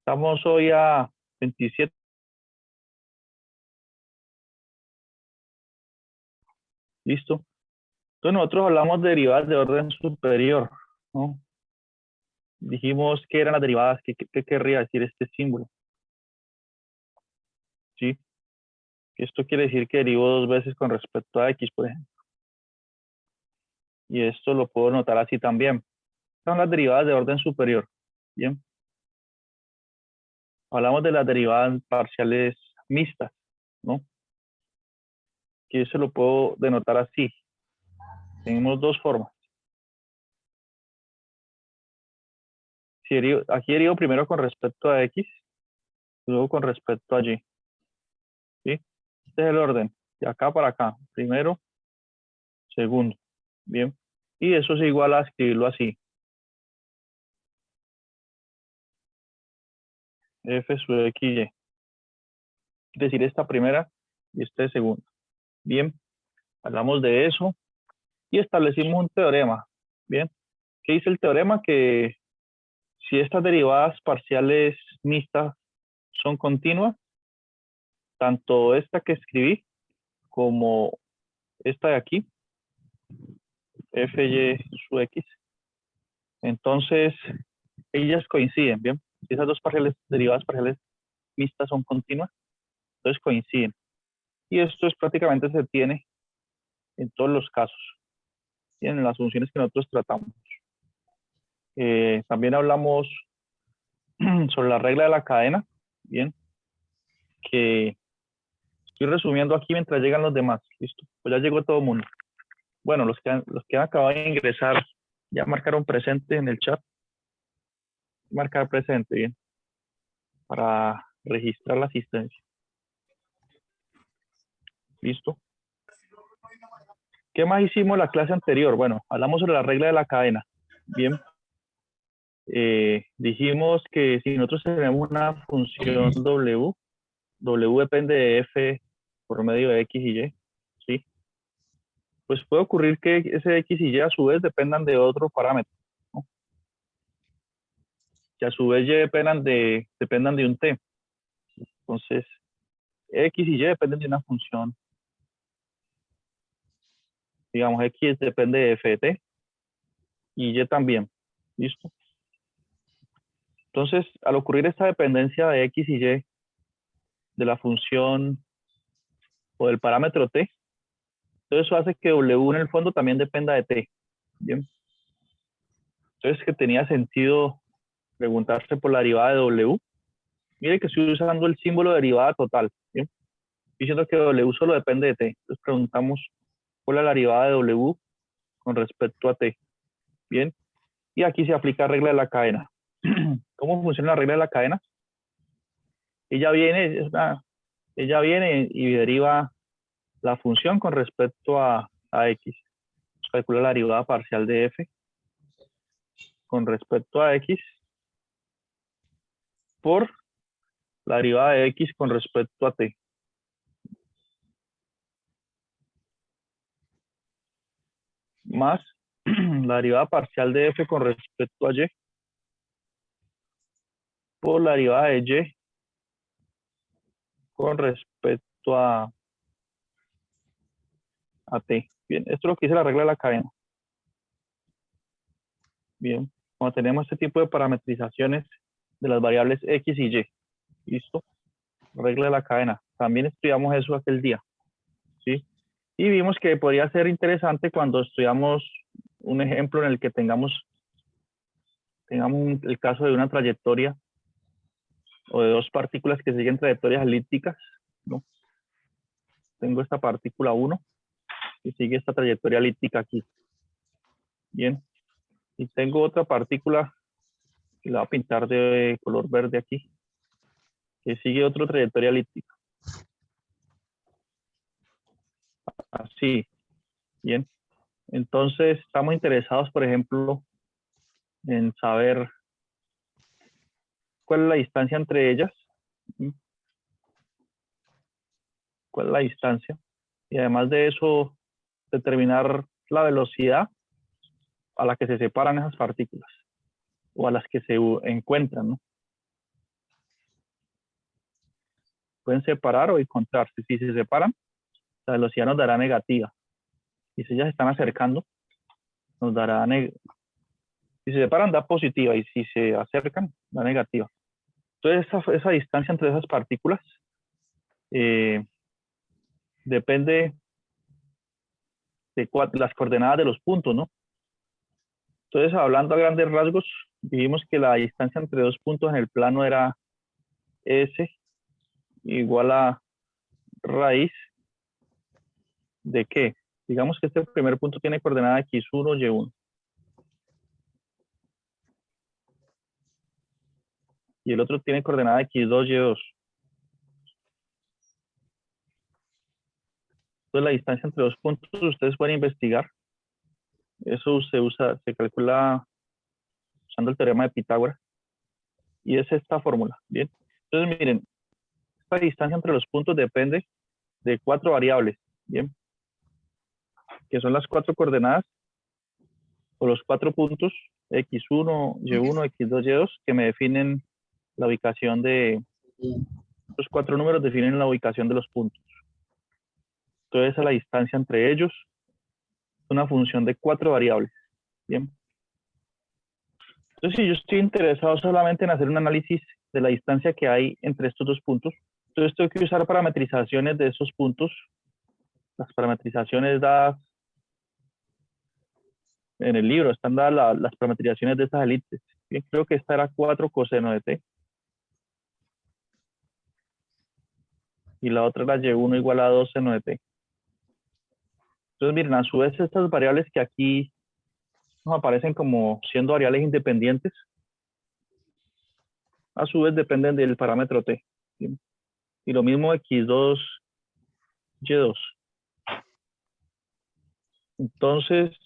Estamos hoy a 27. Listo. Entonces nosotros hablamos de derivadas de orden superior, ¿no? Dijimos que eran las derivadas, ¿qué querría decir este símbolo? ¿Sí? Esto quiere decir que derivo dos veces con respecto a x, por ejemplo. Y esto lo puedo notar así también. Son las derivadas de orden superior. Bien. Hablamos de las derivadas parciales mixtas, ¿no? Que eso lo puedo denotar así. Tenemos dos formas. Si aquí derivo primero con respecto a x, luego con respecto a y. ¿Sí? Este es el orden, de acá para acá. Primero, segundo. Bien. Y eso es igual a escribirlo así. F sub x, y. Es decir, esta primera y esta segunda. Bien. Hablamos de eso y establecimos un teorema. Bien. ¿Qué dice el teorema? Que si estas derivadas parciales mixtas son continuas, tanto esta que escribí como esta de aquí, Fy sub x, entonces ellas coinciden, ¿bien? Si esas dos derivadas parciales mixtas son continuas, entonces coinciden. Y esto es prácticamente se tiene en todos los casos, y en las funciones que nosotros tratamos. También hablamos sobre la regla de la cadena, bien, que estoy resumiendo aquí mientras llegan los demás. Listo, pues ya llegó todo el mundo. Bueno, los que han acabado de ingresar ya marcaron presente en el chat. Marcar presente, bien, para registrar la asistencia. Listo. ¿Qué más hicimos en la clase anterior? Bueno, hablamos sobre la regla de la cadena. Bien. Dijimos que si nosotros tenemos una función W depende de F por medio de X y Y, ¿sí? Pues puede ocurrir que ese X y Y a su vez dependan de otro parámetro, ¿no? Que a su vez Y dependan de un T. Entonces, X y Y dependen de una función. Digamos, X depende de F de T y Y también. ¿Listo? Entonces, al ocurrir esta dependencia de X y Y de la función o del parámetro T, entonces eso hace que W en el fondo también dependa de T. Bien. Entonces, que tenía sentido preguntarse por la derivada de W. Mire que estoy usando el símbolo de derivada total. ¿Bien? Diciendo que W solo depende de T. Entonces preguntamos por la derivada de W con respecto a T. Bien. Y aquí se aplica la regla de la cadena. ¿Cómo funciona la regla de la cadena? Ella viene y deriva la función con respecto a X. Calcula la derivada parcial de F con respecto a X por la derivada de X con respecto a T. Más la derivada parcial de F con respecto a Y por la derivada de Y con respecto a T. Bien, esto es lo que dice la regla de la cadena. Bien, cuando tenemos este tipo de parametrizaciones de las variables X y Y. ¿Listo? Regla de la cadena. También estudiamos eso aquel día. ¿Sí? Y vimos que podría ser interesante cuando estudiamos un ejemplo en el que tengamos el caso de una trayectoria o de dos partículas que siguen trayectorias elípticas, ¿no? Tengo esta partícula 1 y sigue esta trayectoria elíptica aquí. Bien. Y tengo otra partícula que la voy a pintar de color verde aquí, que sigue otra trayectoria elíptica. Así. Bien. Entonces, estamos interesados, por ejemplo, en saber cuál es la distancia entre ellas. ¿Cuál es la distancia? Y además de eso, determinar la velocidad a la que se separan esas partículas o a las que se encuentran, ¿no? Pueden separar o encontrarse. Si se separan, la velocidad nos dará negativa. Y si ellas se están acercando, nos dará si se separan da positiva y si se acercan da negativa. Entonces esa distancia entre esas partículas depende de las coordenadas de los puntos, ¿no? Entonces, hablando a grandes rasgos, dijimos que la distancia entre dos puntos en el plano era S igual a raíz de qué. Digamos que este primer punto tiene coordenada x1, y1. Y el otro tiene coordenada x2, y2. Entonces, la distancia entre dos puntos, ustedes pueden investigar. Eso se calcula usando el teorema de Pitágoras. Y es esta fórmula. Bien. Entonces, miren, esta distancia entre los puntos depende de 4 variables. Bien. Que son las 4 coordenadas o los 4 puntos x1, y1, x2, y2 que me definen la ubicación de los 4 números definen la ubicación de los puntos. Entonces, la distancia entre ellos es una función de 4 variables. Bien. Entonces, si yo estoy interesado solamente en hacer un análisis de la distancia que hay entre estos dos puntos, entonces tengo que usar parametrizaciones de esos puntos. Las parametrizaciones dadas en el libro, están dadas las parametrizaciones de estas elipses. Bien, creo que esta era 4 coseno de t. Y la otra era y1 igual a 2 seno de t. Entonces, miren, a su vez estas variables que aquí nos aparecen como siendo variables independientes, a su vez dependen del parámetro t. ¿Sí? Y lo mismo x2, y2. Entonces,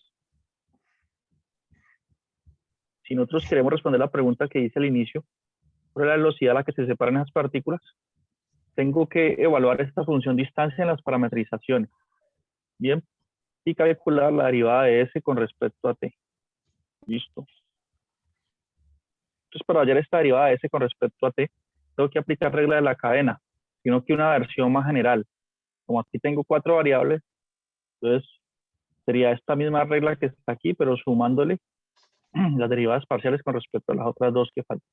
si nosotros queremos responder la pregunta que hice al inicio, ¿cuál es la velocidad a la que se separan esas partículas? Tengo que evaluar esta función distancia en las parametrizaciones. Bien, y calcular la derivada de s con respecto a t. Listo. Entonces, para hallar esta derivada de s con respecto a t, tengo que aplicar regla de la cadena, sino que una versión más general. Como aquí tengo 4 variables, entonces sería esta misma regla que está aquí, pero sumándole las derivadas parciales con respecto a las otras dos que faltan.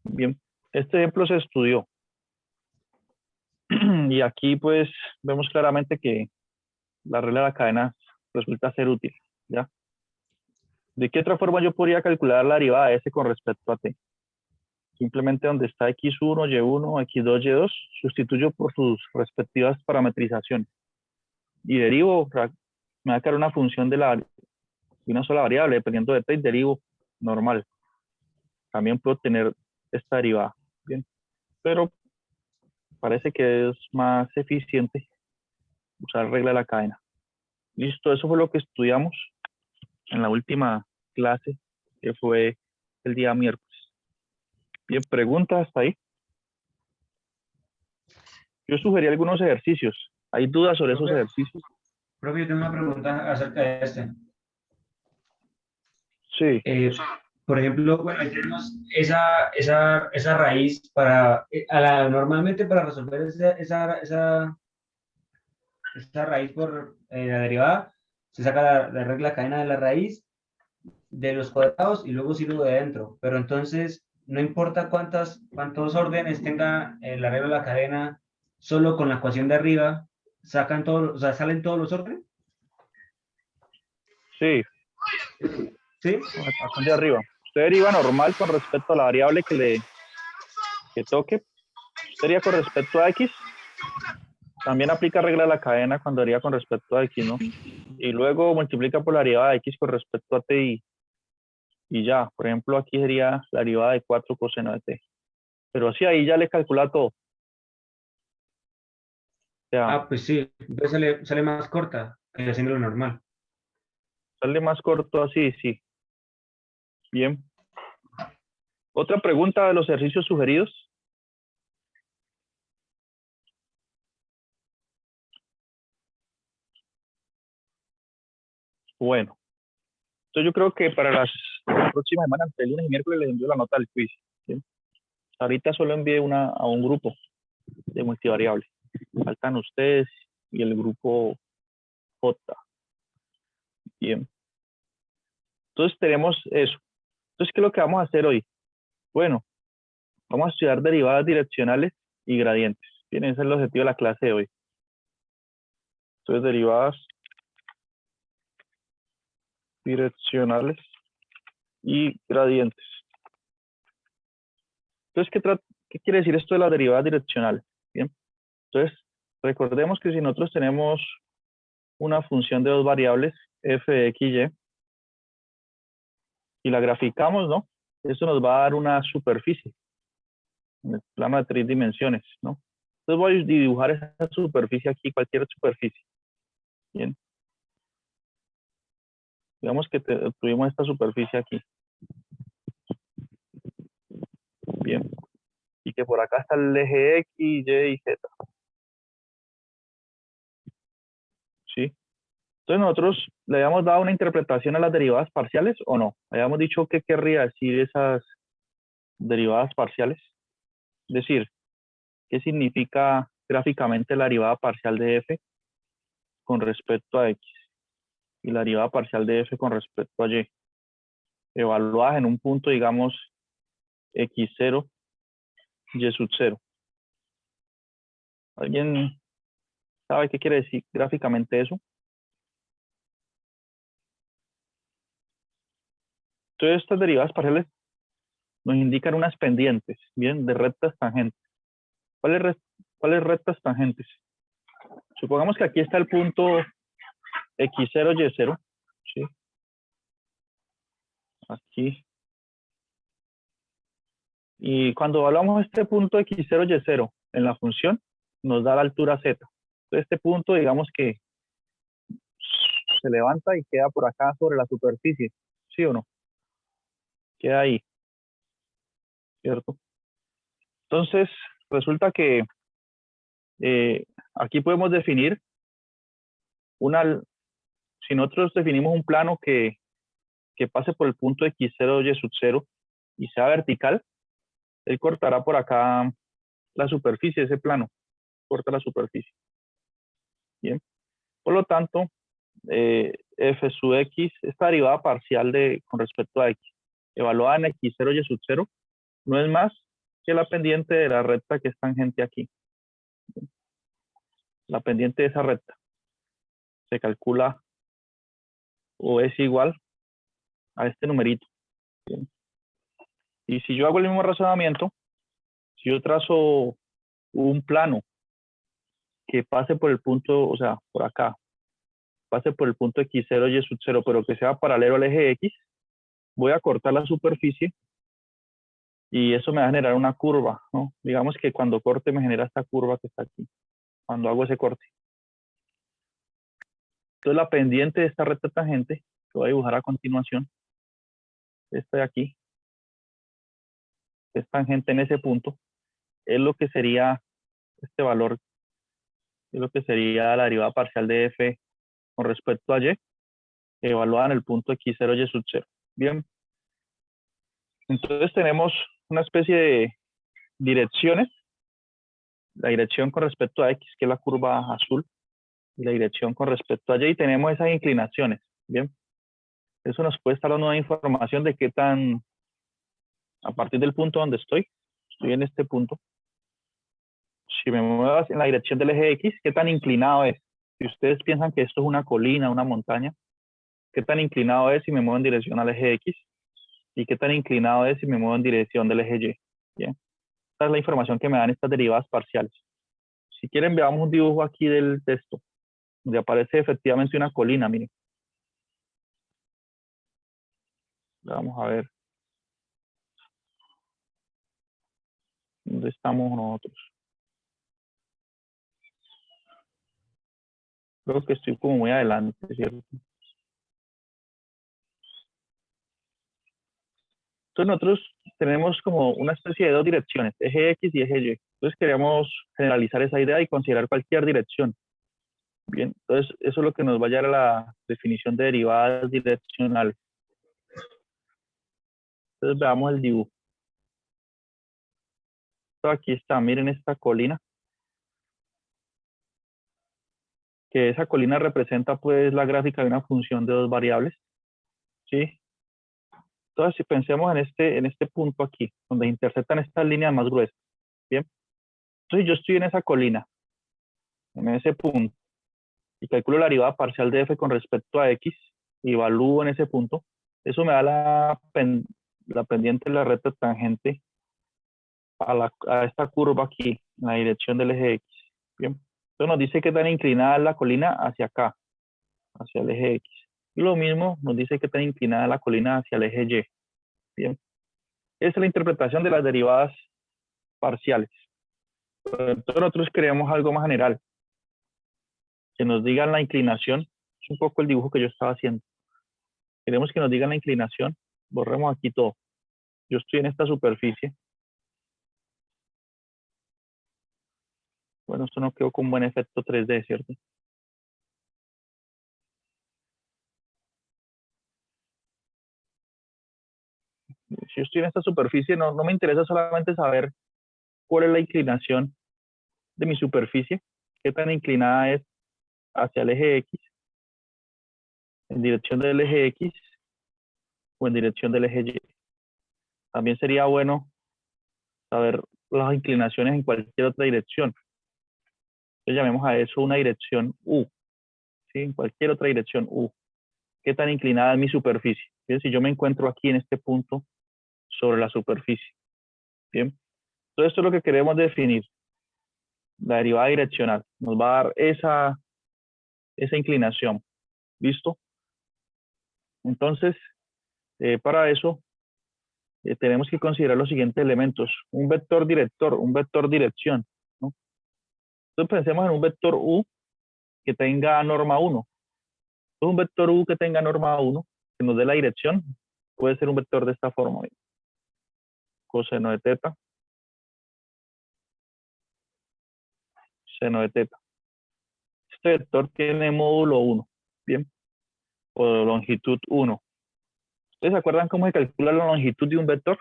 Bien, este ejemplo se estudió. Y aquí pues vemos claramente que la regla de la cadena resulta ser útil, ¿ya? ¿De qué otra forma yo podría calcular la derivada de s con respecto a t? Simplemente donde está x1, y1, x2, y2, sustituyo por sus respectivas parametrizaciones. Y derivo, me va a quedar una función de una sola variable, dependiendo de t, y derivo normal. También puedo tener esta derivada. Bien. Pero parece que es más eficiente usar regla de la cadena. Listo, eso fue lo que estudiamos en la última clase, que fue el día miércoles. Bien, preguntas hasta ahí. Yo sugerí algunos ejercicios. ¿Hay dudas sobre esos ejercicios? Profe, yo tengo una pregunta acerca de este. Sí. Por ejemplo, bueno, ahí tenemos esa raíz para, normalmente para resolver esa raíz por la derivada, se saca la regla cadena de la raíz de los cuadrados y luego sigo de dentro. Pero entonces, no importa cuántos órdenes tenga la regla de la cadena, solo con la ecuación de arriba, sacan todos, o sea, salen todos los órdenes. Sí. ¿Sí? Con la ecuación de arriba. Usted deriva normal con respecto a la variable que toque. Sería con respecto a x. También aplica regla de la cadena cuando deriva con respecto a x, ¿no? Y luego multiplica por la derivada de x con respecto a t y ya. Por ejemplo, aquí sería la derivada de 4 coseno de t. Pero así ahí ya le calcula todo. O sea, Pues sí, entonces sale más corta que haciendo lo normal. sale más corto así, sí. Bien. ¿Otra pregunta de los ejercicios sugeridos? Bueno. Entonces yo creo que para las próximas semanas, el lunes y miércoles, les envío la nota del quiz. ¿Sí? Ahorita solo envié una a un grupo. de multivariable. Faltan ustedes y el grupo J. Bien. Entonces tenemos eso. Entonces, ¿qué es lo que vamos a hacer hoy? Bueno, vamos a estudiar derivadas direccionales y gradientes. Bien, ese es el objetivo de la clase de hoy. Entonces, derivadas direccionales y gradientes. Entonces, ¿qué quiere decir esto de las derivadas direccionales? Bien, entonces, recordemos que si nosotros tenemos una función de dos variables, f de x y la graficamos, ¿no? Eso nos va a dar una superficie en el plano de 3 dimensiones, ¿no? Entonces voy a dibujar esa superficie aquí, cualquier superficie. Bien. Digamos que tuvimos esta superficie aquí. Bien. Y que por acá está el eje X, Y y Z. ¿Sí? Entonces nosotros le habíamos dado una interpretación a las derivadas parciales o no. Habíamos dicho qué querría decir esas derivadas parciales. Es decir, qué significa gráficamente la derivada parcial de f con respecto a x y la derivada parcial de f con respecto a y. Evaluadas en un punto, digamos, x0, y sub 0. ¿Alguien sabe qué quiere decir gráficamente eso? Entonces estas derivadas parciales nos indican unas pendientes, bien, de rectas tangentes. ¿Cuáles rectas tangentes? Supongamos que aquí está el punto x0, y0, ¿sí? Aquí. Y cuando hablamos de este punto x0, y0 en la función, nos da la altura z. Entonces este punto, digamos que se levanta y queda por acá sobre la superficie, ¿sí o no? Queda ahí, ¿cierto? Entonces, resulta que aquí podemos definir si nosotros definimos un plano que pase por el punto x0, y sub 0 y sea vertical, él cortará por acá la superficie de ese plano, corta la superficie. Bien. Por lo tanto, f sub x, esta derivada parcial con respecto a x, evaluada en x0, y sub 0, no es más que la pendiente de la recta que es tangente aquí. La pendiente de esa recta se calcula o es igual a este numerito. Bien. Y si yo hago el mismo razonamiento, si yo trazo un plano que pase por el punto, o sea, por acá, pase por el punto x0, y sub 0, pero que sea paralelo al eje x, voy a cortar la superficie y eso me va a generar una curva, ¿no? Digamos que cuando corte me genera esta curva que está aquí, cuando hago ese corte. Entonces la pendiente de esta recta tangente, que voy a dibujar a continuación, esta de aquí, que es tangente en ese punto, es lo que sería este valor, es lo que sería la derivada parcial de f con respecto a y, evaluada en el punto x0, y sub 0. Bien. Entonces tenemos una especie de direcciones, la dirección con respecto a x, que es la curva azul, y la dirección con respecto a y, tenemos esas inclinaciones. Bien. Eso nos puede estar dando una información de qué tan, a partir del punto donde estoy en este punto, si me muevo en la dirección del eje X, qué tan inclinado es. Si ustedes piensan que esto es una colina, una montaña, qué tan inclinado es si me muevo en dirección al eje X y qué tan inclinado es si me muevo en dirección del eje Y. Bien. Esta es la información que me dan estas derivadas parciales. Si quieren, veamos un dibujo aquí del texto, donde aparece efectivamente una colina, miren. Vamos a ver. ¿Dónde estamos nosotros? Creo que estoy como muy adelante, ¿cierto? Entonces nosotros tenemos como una especie de dos direcciones, eje X y eje Y. Entonces queríamos generalizar esa idea y considerar cualquier dirección. Bien, entonces eso es lo que nos va a llevar a la definición de derivadas direccionales. Entonces veamos el dibujo. Aquí está, miren esta colina. que esa colina representa pues la gráfica de una función de dos variables, ¿sí? Entonces, si pensemos en este punto aquí, donde intersectan estas líneas más gruesas, ¿bien? Entonces, yo estoy en esa colina, en ese punto, y calculo la derivada parcial de f con respecto a x, y evalúo en ese punto, eso me da la pendiente de la recta tangente a esta curva aquí, en la dirección del eje x, ¿bien? Entonces nos dice que tan inclinada es la colina hacia acá, hacia el eje x. Y lo mismo nos dice que tan inclinada es la colina hacia el eje y, ¿bien? Esa es la interpretación de las derivadas parciales. Entonces nosotros queremos algo más general, que nos digan la inclinación, es un poco el dibujo que yo estaba haciendo. Queremos que nos digan la inclinación, borremos aquí todo. Yo estoy en esta superficie. Bueno, esto no quedó con buen efecto 3D, ¿cierto? Si yo estoy en esta superficie, no me interesa solamente saber cuál es la inclinación de mi superficie, qué tan inclinada es hacia el eje X, en dirección del eje X o en dirección del eje Y. También sería bueno saber las inclinaciones en cualquier otra dirección. Entonces llamemos a eso una dirección U, ¿sí? En cualquier otra dirección U. ¿Qué tan inclinada es mi superficie? ¿Bien? Si yo me encuentro aquí en este punto sobre la superficie. ¿Bien? Todo esto es lo que queremos definir. La derivada direccional nos va a dar esa inclinación. ¿Listo? Entonces, para eso tenemos que considerar los siguientes elementos. Un vector director, un vector dirección, ¿no? Entonces pensemos en un vector U que tenga norma 1. Entonces, un vector U que tenga norma 1, que nos dé la dirección, puede ser un vector de esta forma. ¿Bien? Coseno de teta, seno de teta. Este vector tiene módulo 1, ¿bien? O longitud 1. ¿Ustedes se acuerdan cómo se calcula la longitud de un vector?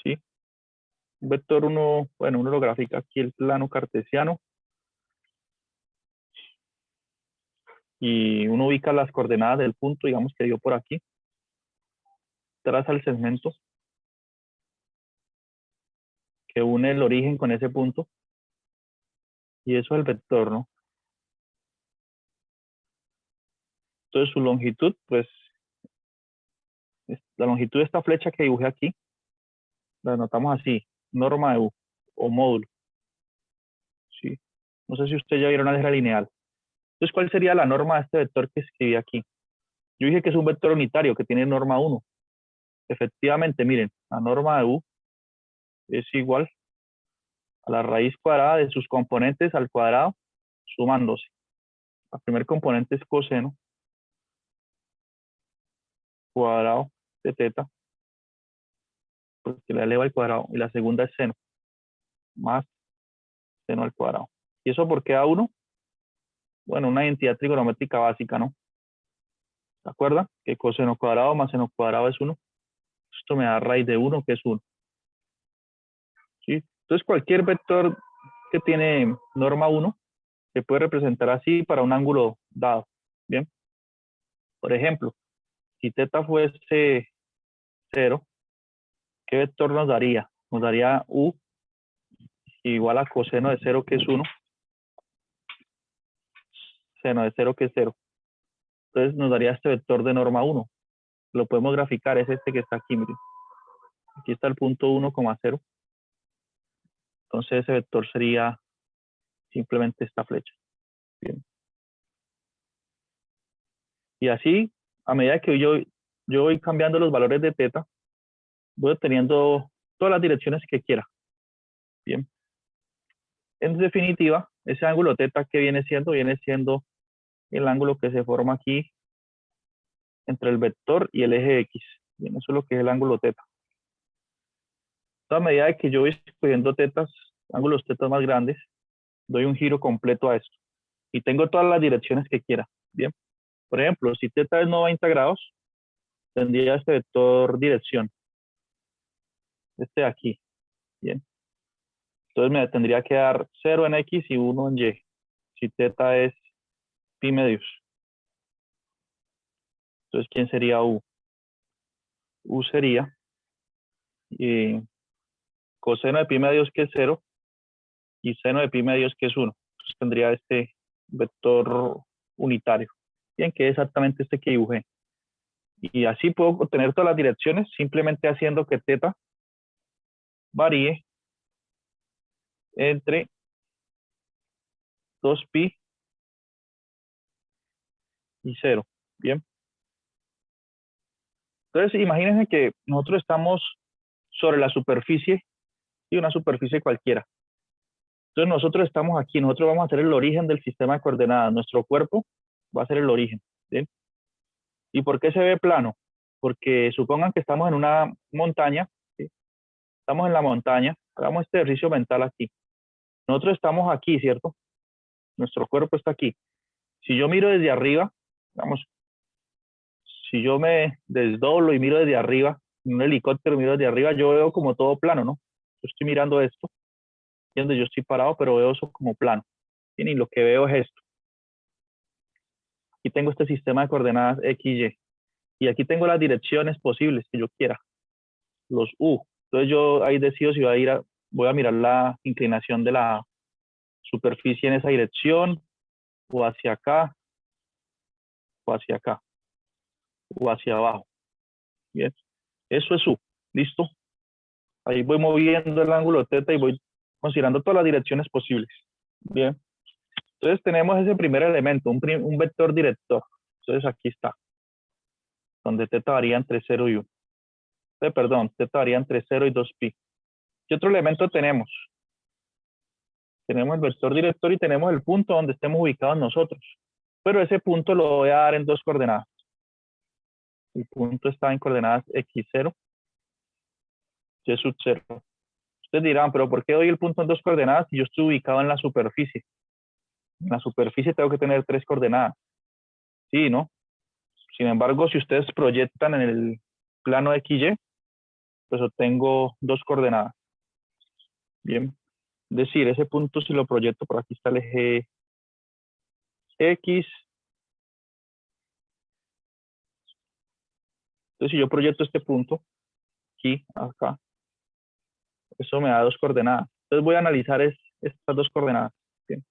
Sí. Un vector uno, bueno, uno lo grafica aquí el plano cartesiano y uno ubica las coordenadas del punto, digamos que dio por aquí, traza el segmento que une el origen con ese punto y eso es el vector, ¿no? Entonces su longitud, pues, la longitud de esta flecha que dibujé aquí, la anotamos así, norma de U o módulo, ¿sí? No sé si ustedes ya vieron álgebra lineal. Entonces, ¿cuál sería la norma de este vector que escribí aquí? Yo dije que es un vector unitario que tiene norma 1. Efectivamente, miren, la norma de U es igual a la raíz cuadrada de sus componentes al cuadrado, sumándose. La primer componente es coseno cuadrado de teta, porque la eleva al cuadrado, y la segunda es seno, más seno al cuadrado. ¿Y eso por qué da 1? Bueno, una identidad trigonométrica básica, ¿no? ¿Se acuerdan? Que coseno cuadrado más seno cuadrado es 1. Esto me da raíz de 1, que es 1. ¿Sí? Entonces, cualquier vector que tiene norma 1 se puede representar así para un ángulo dado. Bien. Por ejemplo, si teta fuese 0, ¿qué vector nos daría? Nos daría U igual a coseno de 0, que es 1, seno de 0, que es 0. Entonces nos daría este vector de norma 1. Lo podemos graficar, es este que está aquí, miren. Aquí está el punto 1,0. Entonces ese vector sería simplemente esta flecha. Bien. Y así, a medida que yo voy cambiando los valores de teta, voy obteniendo todas las direcciones que quiera. Bien. En definitiva, ese ángulo teta que viene siendo el ángulo que se forma aquí entre el vector y el eje X. Bien, eso es lo que es el ángulo teta. A medida de que yo voy escogiendo tetas, ángulos tetas más grandes, doy un giro completo a esto. Y tengo todas las direcciones que quiera. Bien. Por ejemplo, si teta es 90 grados, tendría este vector dirección. Este de aquí. Bien. Entonces me tendría que dar 0 en X y 1 en Y. Si teta es pi medios. Entonces, ¿quién sería U? U sería coseno de pi medios, que es 0, y seno de pi medios, que es 1. Entonces tendría este vector unitario. Bien, que es exactamente este que dibujé. Y así puedo obtener todas las direcciones simplemente haciendo que θ varíe entre 2pi y 0. Bien. Entonces, imagínense que nosotros estamos sobre la superficie y una superficie cualquiera. Entonces, nosotros estamos aquí, nosotros vamos a hacer el origen del sistema de coordenadas. Nuestro cuerpo va a ser el origen. ¿Bien? ¿Y por qué se ve plano? Porque supongan que estamos en una montaña, ¿sí? Estamos en la montaña, hagamos este ejercicio mental aquí. Nosotros estamos aquí, ¿cierto? Nuestro cuerpo está aquí. Si yo miro desde arriba, vamos, si yo me desdoblo y miro desde arriba, en un helicóptero miro desde arriba, yo veo como todo plano, ¿no? Yo estoy mirando esto, y donde yo estoy parado, pero veo eso como plano. Bien, y lo que veo es esto. Aquí tengo este sistema de coordenadas X, Y. Y aquí tengo las direcciones posibles que yo quiera, los U. Entonces yo ahí decido si voy a mirar la inclinación de la superficie en esa dirección, o hacia acá, o hacia acá, o hacia abajo. Bien, eso es U. ¿Listo? Ahí voy moviendo el ángulo θ y voy considerando todas las direcciones posibles. Bien. Entonces tenemos ese primer elemento, un vector director. Entonces aquí está, donde θ varía entre 0 y 1. Perdón, θ varía entre 0 y 2pi. ¿Qué otro elemento tenemos? Tenemos el vector director y tenemos el punto donde estemos ubicados nosotros. Pero ese punto lo voy a dar en dos coordenadas. El punto está en coordenadas x0, y sub 0. Ustedes dirán, pero ¿por qué doy el punto en dos coordenadas si yo estoy ubicado en la superficie? En la superficie tengo que tener 3 coordenadas. Sí, ¿no? Sin embargo, si ustedes proyectan en el plano XY, pues obtengo 2 coordenadas. Bien. Es decir, ese punto si lo proyecto, por aquí está el eje X. Entonces, si yo proyecto este punto, aquí, acá, eso me da 2 coordenadas. Entonces voy a analizar estas 2 coordenadas. Bien.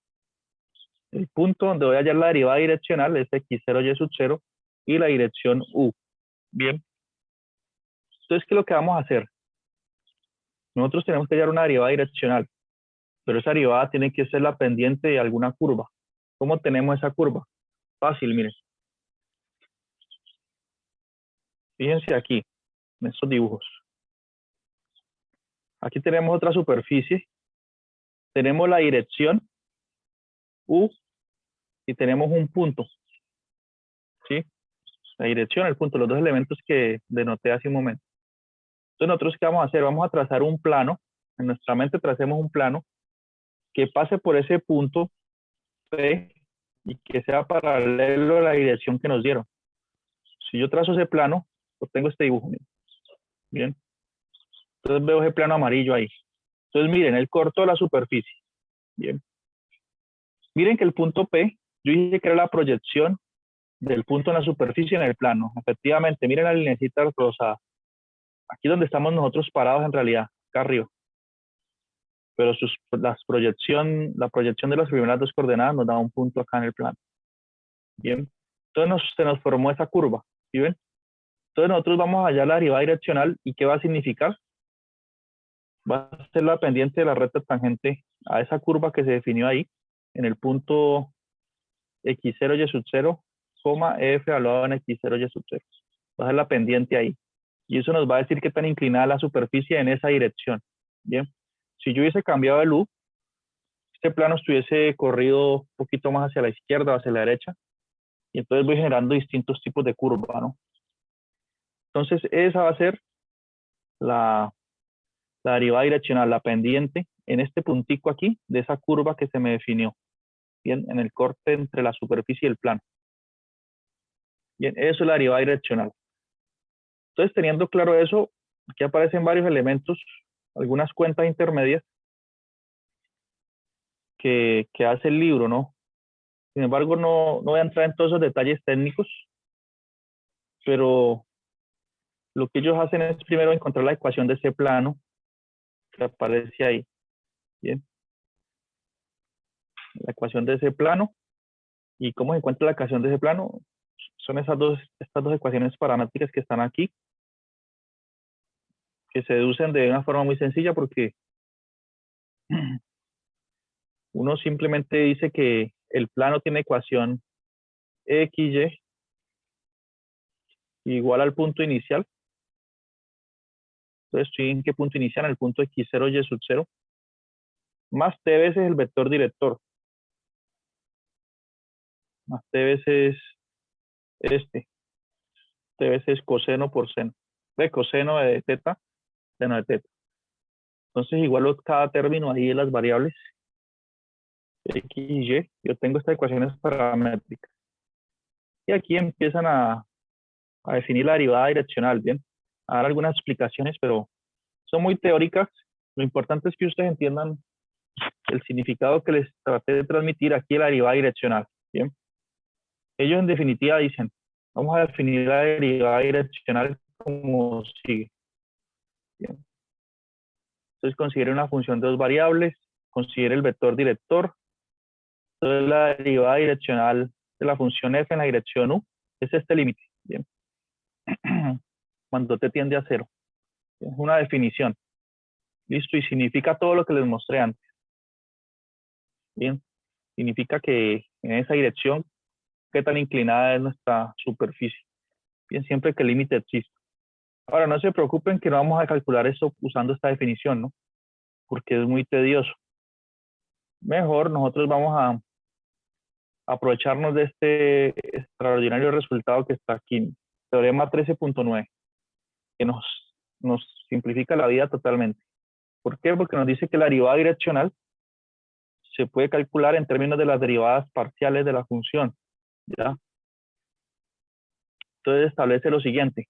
El punto donde voy a hallar la derivada direccional es x0, y sub 0 y la dirección U. Bien. Entonces, ¿qué es lo que vamos a hacer? Nosotros tenemos que hallar una derivada direccional, pero esa derivada tiene que ser la pendiente de alguna curva. ¿Cómo tenemos esa curva? Fácil, miren. Fíjense aquí, en estos dibujos. Aquí tenemos otra superficie. Tenemos la dirección U y tenemos un punto. ¿Sí? La dirección, el punto, los dos elementos que denoté hace un momento. Entonces, nosotros, ¿qué vamos a hacer? Vamos a trazar un plano. En nuestra mente tracemos un plano que pase por ese punto P y que sea paralelo a la dirección que nos dieron. Si yo trazo ese plano, obtengo este dibujo. Bien. Entonces veo ese plano amarillo ahí. Entonces miren, el corto de la superficie. Bien. Miren que el punto P, yo dije que era la proyección del punto en la superficie en el plano. Efectivamente, miren la lineecita rosada. Aquí donde estamos nosotros parados en realidad, acá arriba. Pero la proyección de las primeras 2 coordenadas nos da un punto acá en el plano. Bien. Entonces se nos formó esa curva. ¿Sí ven? Entonces nosotros vamos a hallar la derivada direccional. ¿Y qué va a significar? Va a ser la pendiente de la recta tangente a esa curva que se definió ahí, en el punto x0, y sub 0, f evaluado en x0, y sub 0. Va a ser la pendiente ahí. Y eso nos va a decir qué tan inclinada la superficie en esa dirección. Bien. Si yo hubiese cambiado el U, este plano estuviese corrido un poquito más hacia la izquierda o hacia la derecha, y entonces voy generando distintos tipos de curva, ¿no? Entonces, esa va a ser la derivada direccional, la pendiente en este puntico aquí de esa curva que se me definió. Bien, en el corte entre la superficie y el plano. Bien, eso es la derivada direccional. Entonces, teniendo claro eso, aquí aparecen varios elementos, algunas cuentas intermedias que hace el libro, ¿no? Sin embargo, no voy a entrar en todos esos detalles técnicos, pero lo que ellos hacen es primero encontrar la ecuación de ese plano que aparece ahí. Bien, la ecuación de ese plano. ¿Y cómo se encuentra la ecuación de ese plano? Son estas dos ecuaciones paramétricas que están aquí, que se deducen de una forma muy sencilla porque uno simplemente dice que el plano tiene ecuación XY igual al punto inicial. Entonces estoy en qué punto inicial, en el punto X0, Y sub 0, más T veces el vector director, más T veces este, T veces coseno por seno, de coseno de teta, seno de teta. Entonces igualo cada término ahí de las variables X y Y, yo tengo estas ecuaciones paramétricas. Y aquí empiezan a definir la derivada direccional, ¿bien? A dar algunas explicaciones, pero son muy teóricas. Lo importante es que ustedes entiendan el significado que les traté de transmitir aquí de la derivada direccional, ¿bien? Ellos en definitiva dicen, vamos a definir la derivada direccional como sigue, ¿bien? Entonces considere una función de dos variables, considere el vector director. Entonces la derivada direccional de la función f en la dirección u es este límite, ¿bien? Cuando t tiende a 0. Es una definición. Listo, y significa todo lo que les mostré antes. Bien, significa que en esa dirección, qué tan inclinada es nuestra superficie. Bien, siempre que el límite exista. Ahora, no se preocupen que no vamos a calcular eso usando esta definición, ¿no? Porque es muy tedioso. Mejor nosotros vamos a aprovecharnos de este extraordinario resultado que está aquí, teorema 13.9, que nos simplifica la vida totalmente. ¿Por qué? Porque nos dice que la derivada direccional se puede calcular en términos de las derivadas parciales de la función, ¿ya? Entonces establece lo siguiente,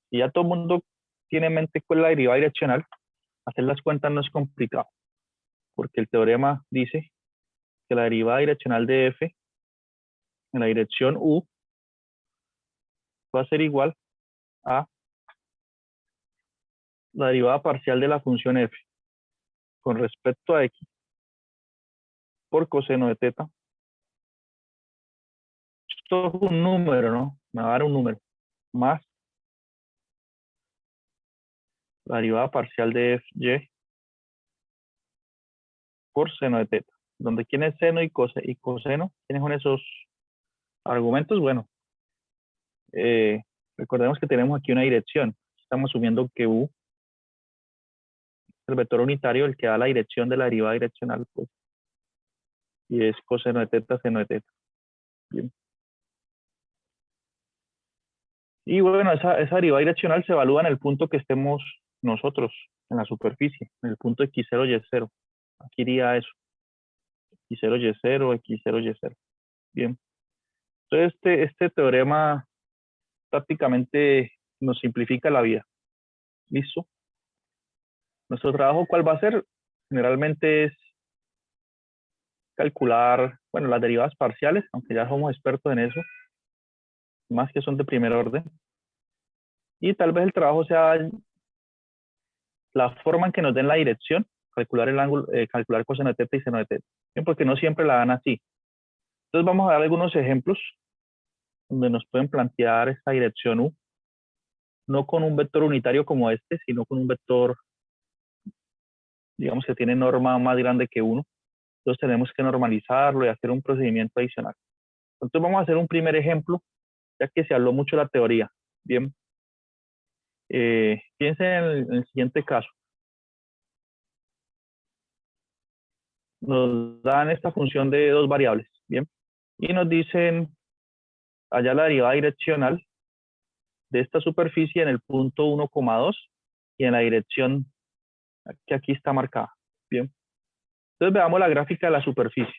si ya todo el mundo tiene en mente cuál es la derivada direccional, hacer las cuentas no es complicado, porque el teorema dice que la derivada direccional de f en la dirección u va a ser igual a la derivada parcial de la función f con respecto a x por coseno de teta. Esto es un número, ¿no? Me va a dar un número, más la derivada parcial de fy por seno de teta. Donde quién es seno y coseno, ¿quiénes son esos argumentos? Bueno, recordemos que tenemos aquí una dirección. Estamos asumiendo que u es el vector unitario, el que da la dirección de la derivada direccional, pues, y es coseno de teta, seno de teta. Bien. Y bueno, esa derivada direccional se evalúa en el punto que estemos nosotros, en la superficie, en el punto x0, y0. Aquí iría eso, x0, y0, x0, y0. Bien. Entonces, este teorema prácticamente nos simplifica la vida. ¿Listo? Nuestro trabajo, ¿cuál va a ser? Generalmente es calcular, bueno, las derivadas parciales, aunque ya somos expertos en eso, más que son de primer orden. Y tal vez el trabajo sea la forma en que nos den la dirección, calcular el ángulo, calcular coseno de teta y seno de teta. Bien, porque no siempre la dan así. Entonces vamos a dar algunos ejemplos donde nos pueden plantear esta dirección u, no con un vector unitario como este, sino con un vector, digamos que tiene norma más grande que 1. Entonces tenemos que normalizarlo y hacer un procedimiento adicional. Entonces vamos a hacer un primer ejemplo, ya que se habló mucho de la teoría. Bien, piensen en el siguiente caso. Nos dan esta función de dos variables, bien, y nos dicen allá la derivada direccional de esta superficie en el punto 1,2 y en la dirección que aquí está marcada, bien. Entonces veamos la gráfica de la superficie.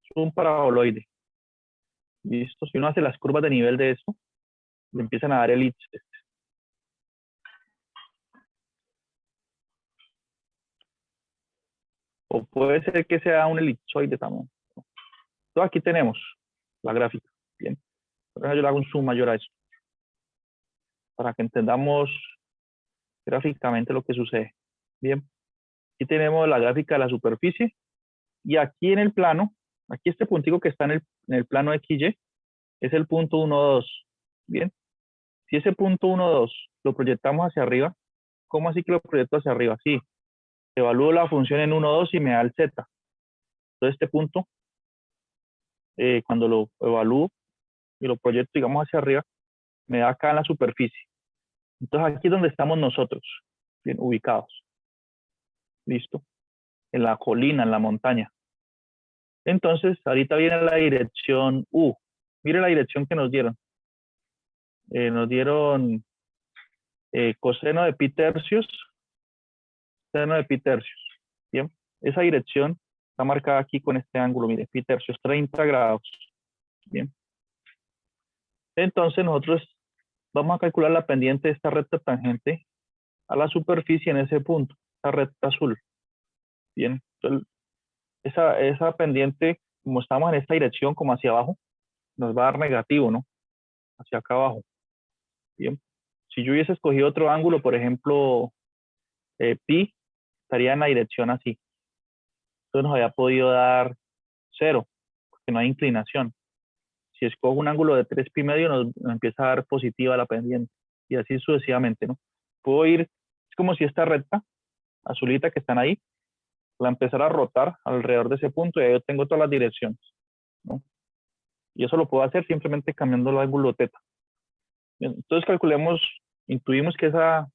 Es un paraboloide. Listo, si uno hace las curvas de nivel de eso, le empiezan a dar elipses. O puede ser que sea un elipsoide también. Entonces aquí tenemos la gráfica. Bien. Ahora yo le hago un zoom mayor a eso, para que entendamos gráficamente lo que sucede. Bien. Aquí tenemos la gráfica de la superficie. Y aquí en el plano, aquí este puntico que está en el plano XY, es el punto 1, 2. Bien. Si ese punto 1, 2 lo proyectamos hacia arriba, ¿cómo así que lo proyecto hacia arriba? Sí, evalúo la función en 1, 2 y me da el z. Entonces este punto, cuando lo evalúo y lo proyecto, digamos, hacia arriba, me da acá en la superficie. Entonces aquí es donde estamos nosotros, bien ubicados. Listo. En la colina, en la montaña. Entonces, ahorita viene la dirección U. Mire la dirección que nos dieron. Nos dieron coseno de pi tercios, seno de pi tercios. Bien. Esa dirección está marcada aquí con este ángulo, mire, pi tercios, 30 grados. Bien. Entonces nosotros vamos a calcular la pendiente de esta recta tangente a la superficie en ese punto, esta recta azul. Bien. Entonces, esa pendiente, como estamos en esta dirección, como hacia abajo, nos va a dar negativo, ¿no? Hacia acá abajo. Bien. Si yo hubiese escogido otro ángulo, por ejemplo, pi, estaría en la dirección así. Entonces nos había podido dar 0, porque no hay inclinación. Si escojo un ángulo de 3 pi medio, nos empieza a dar positiva la pendiente. Y así sucesivamente, ¿no? Puedo ir, es como si esta recta azulita que están ahí, la empezara a rotar alrededor de ese punto y ahí yo tengo todas las direcciones, ¿no? Y eso lo puedo hacer simplemente cambiando el ángulo teta. Bien, entonces calculemos, intuimos que esa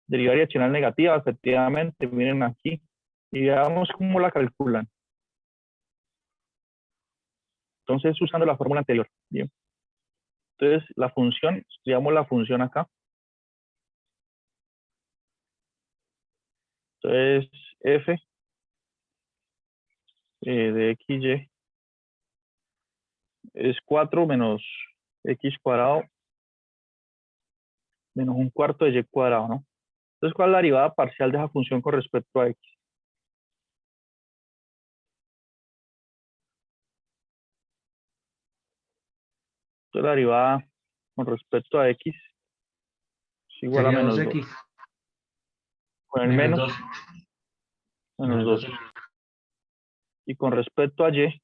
derivada direccional negativa, efectivamente, miren aquí, y veamos cómo la calculan. Entonces, usando la fórmula anterior. Bien. Entonces, la función, estudiamos la función acá. Entonces, f de xy es 4 menos x cuadrado menos un cuarto de y cuadrado, ¿no? Entonces, ¿cuál es la derivada parcial de esa función con respecto a x? Entonces, la derivada con respecto a x es igual a Sería menos 2. 2x Con el menos menos, 2. menos Menos 2. 2. Y con respecto a y,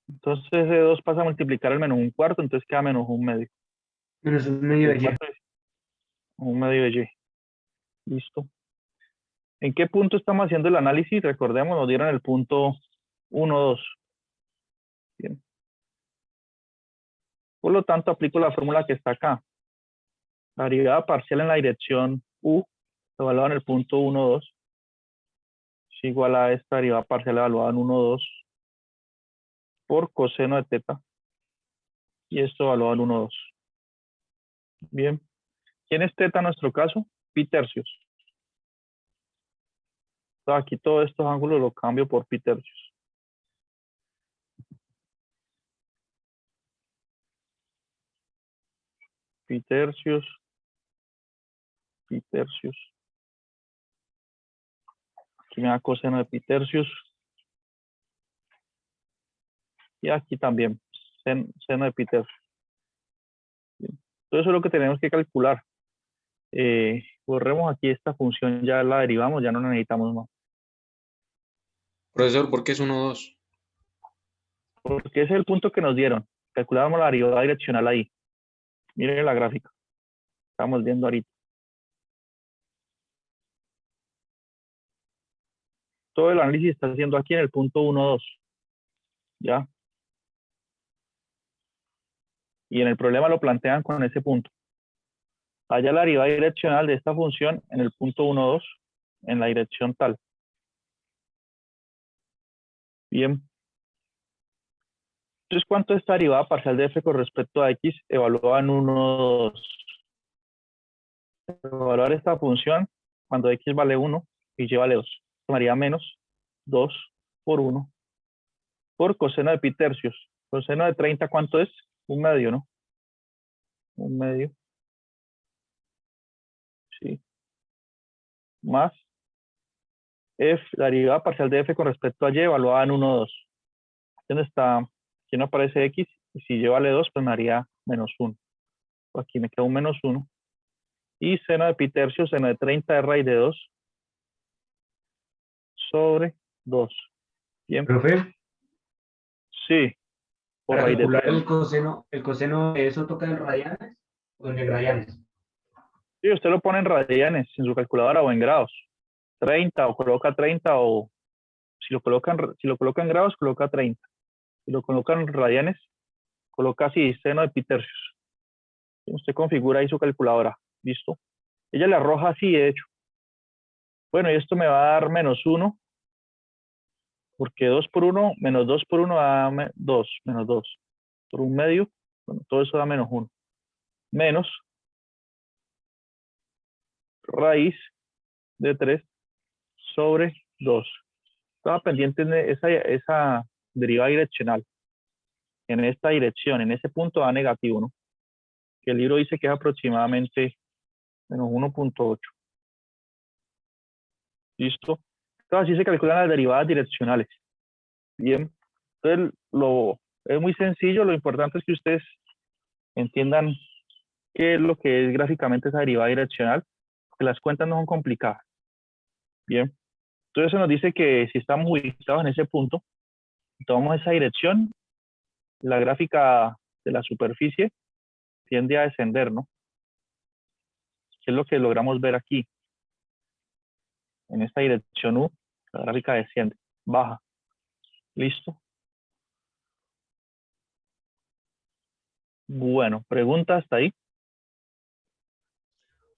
entonces de 2 pasa a multiplicar el menos un cuarto, entonces queda menos un medio. Menos un medio de y. 4 es un medio de y. Listo. ¿En qué punto estamos haciendo el análisis? Recordemos, nos dieron el punto 1, 2. Bien. Por lo tanto, aplico la fórmula que está acá. La derivada parcial en la dirección U, evaluada en el punto 1, 2, es igual a esta derivada parcial evaluada en 1, 2 por coseno de teta. Y esto evaluado en 1, 2. Bien. ¿Quién es teta en nuestro caso? Pi tercios. Entonces, aquí todos estos ángulos los cambio por pi tercios. Pi tercios. Pi tercios. Aquí me da coseno de pi tercios. Y aquí también, seno de pi tercios. Bien. Todo eso es lo que tenemos que calcular. Borremos aquí esta función, ya la derivamos, ya no necesitamos más. Profesor, ¿por qué es 1,2? Porque ese es el punto que nos dieron. Calculábamos la derivada direccional ahí. Miren la gráfica. Estamos viendo ahorita. Todo el análisis está haciendo aquí en el punto 1, 2. ¿Ya? Y en el problema lo plantean con ese punto. Haya la derivada direccional de esta función en el punto 1, 2, en la dirección tal. Bien. Entonces, ¿cuánto es esta derivada parcial de f con respecto a x evaluada en 1, 2? Evaluar esta función cuando x vale 1 y y vale 2. Tomaría menos 2 por 1 por coseno de pi tercios. Coseno de 30, ¿cuánto es? Un medio, ¿no? Un medio. Sí. más f, la derivada parcial de f con respecto a y evaluada en 1, 2. ¿Dónde está? Aquí no aparece x, y si y vale 2, pues me haría menos 1. Aquí me queda un menos 1. Y seno de pi tercios, seno de 30 de raíz de 2 sobre 2. Bien, Profe, sí, por para raíz de calcular 3. el coseno de eso toca en radianes o en radianes. Sí, usted lo pone en radianes en su calculadora o en grados. 30 o coloca 30 o si lo coloca en grados, coloca 30. Si lo coloca en radianes, coloca así, seno de pi tercios. Usted configura ahí su calculadora. ¿Listo? Ella le arroja así, de hecho. Bueno, y esto me va a dar menos 1, porque 2 por 1, menos 2 por 1 da 2, menos 2. Por un medio, bueno, todo eso da menos 1. Menos raíz de 3 sobre 2. Estaba pendiente de esa derivada direccional. En esta dirección, en ese punto da negativo, ¿no? Que el libro dice que es aproximadamente menos 1.8. ¿Listo? Entonces, así se calculan las derivadas direccionales. Bien. Entonces, es muy sencillo. Lo importante es que ustedes entiendan qué es lo que es gráficamente esa derivada direccional, que las cuentas no son complicadas. Bien. Entonces, eso nos dice que si estamos ubicados en ese punto, tomamos esa dirección, la gráfica de la superficie tiende a descender, ¿no? Que es lo que logramos ver aquí. En esta dirección U, la gráfica desciende, baja. ¿Listo? Bueno, pregunta hasta ahí.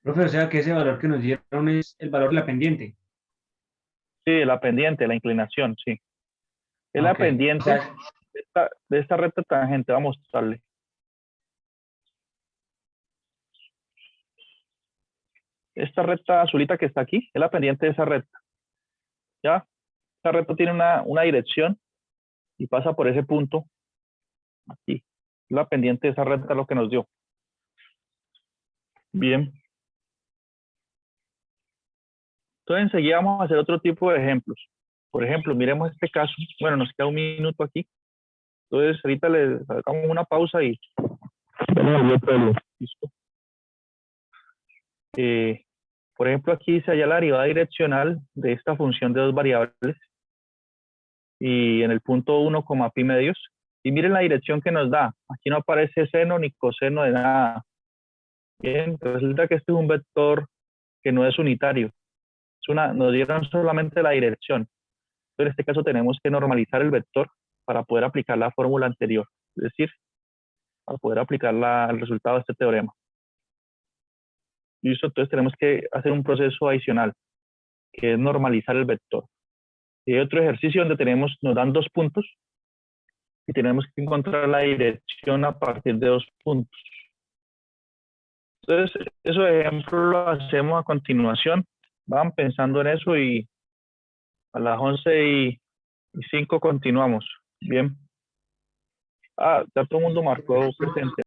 Profe, o sea que ese valor que nos dieron es el valor de la pendiente. Sí, la pendiente, la inclinación, sí. Es la Ok. O pendiente sea, de esta recta tangente. Vamos a mostrarle. Esta recta azulita que está aquí es la pendiente de esa recta. ¿Ya? Esta recta tiene una dirección y pasa por ese punto aquí. La pendiente de esa recta es lo que nos dio. Bien. Entonces enseguida vamos a hacer otro tipo de ejemplos. Por ejemplo, miremos este caso. Bueno, nos queda un minuto aquí. Entonces ahorita le sacamos una pausa y listo. Por ejemplo, aquí dice allá la derivada direccional de esta función de dos variables y en el punto 1, pi medios. Y miren la dirección que nos da. Aquí no aparece seno ni coseno de nada. Bien, resulta que este es un vector que no es unitario. Nos dieron solamente la dirección. Entonces, en este caso tenemos que normalizar el vector para poder aplicar la fórmula anterior. Es decir, para poder aplicar el resultado de este teorema. Listo, entonces tenemos que hacer un proceso adicional, que es normalizar el vector. Y hay otro ejercicio donde nos dan 2 puntos y tenemos que encontrar la dirección a partir de 2 puntos. Entonces, esos ejemplos lo hacemos a continuación. Van pensando en eso y a las 11:05 continuamos. Bien. Ya todo el mundo marcó presente.